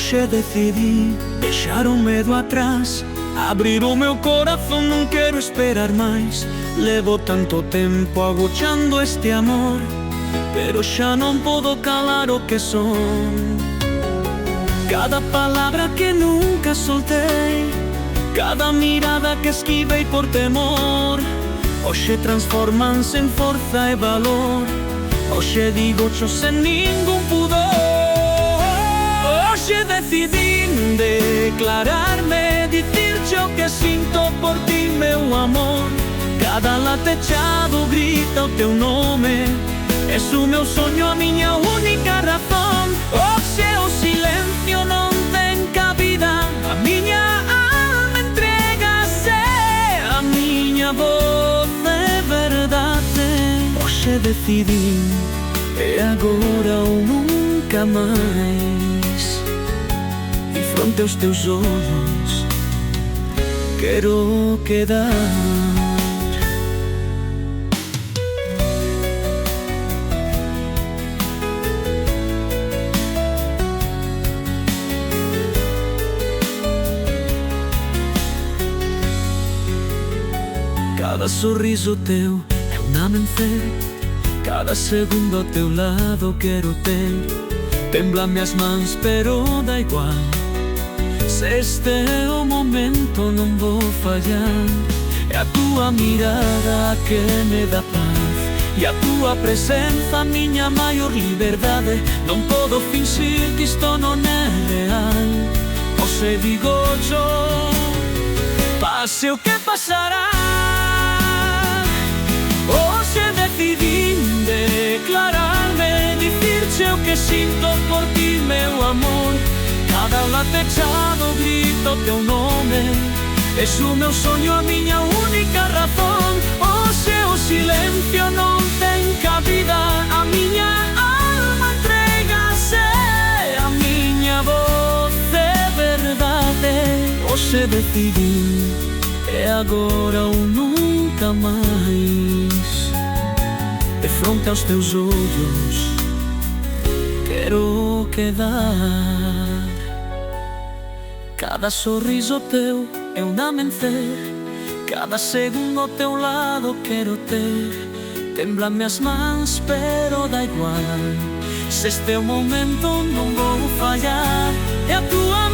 Hoje decidi deixar o medo atrás, abrir o meu coração, não quero esperar mais. Levo tanto tempo aguchando este amor, pero xa non podo calar o que son. Cada palavra que nunca soltei, cada mirada que esquivei por temor, hoxe transforman-se en forza e valor. Hoxe digo cho sen ningún pudor. Hoxe decidín declararme, dicirche o que sinto por ti, meu amor. Cada latechado grita o teu nome, és o meu sonho, a miña única razón. Hoxe o silencio non ten cabida, a miña alma entregase, a miña voz é verdade. Hoxe decidín, é agora ou nunca máis. E fronte aos teus ollos quero quedar. Cada sorriso teu é um amencer, cada segundo ao teu lado quero ter. Temblan-me as mãos, pero dá igual, se este é o momento non vou fallar. É a tua mirada que me dá paz, e a tua presenza miña maior liberdade. Non podo fingir que isto non é real. Hoxe digo yo, pase o que pasará. Hoxe decidín declararme, dicirche o que sinto por ti, meu amor. Cada latechado grita o teu nome, és o meu sonho, a miña única razón. Hoxe o silencio non ten cabida, a miña alma entregase, a miña voz é verdade. Hoxe decidín, é agora ou nunca máis. De fronte aos teus ollos quero quedar. Cada sorriso teu é um amencer, cada segundo ao teu lado quero ter. Temblan-me as mãos, pero dá igual, se este é o momento non vou fallar. É a tua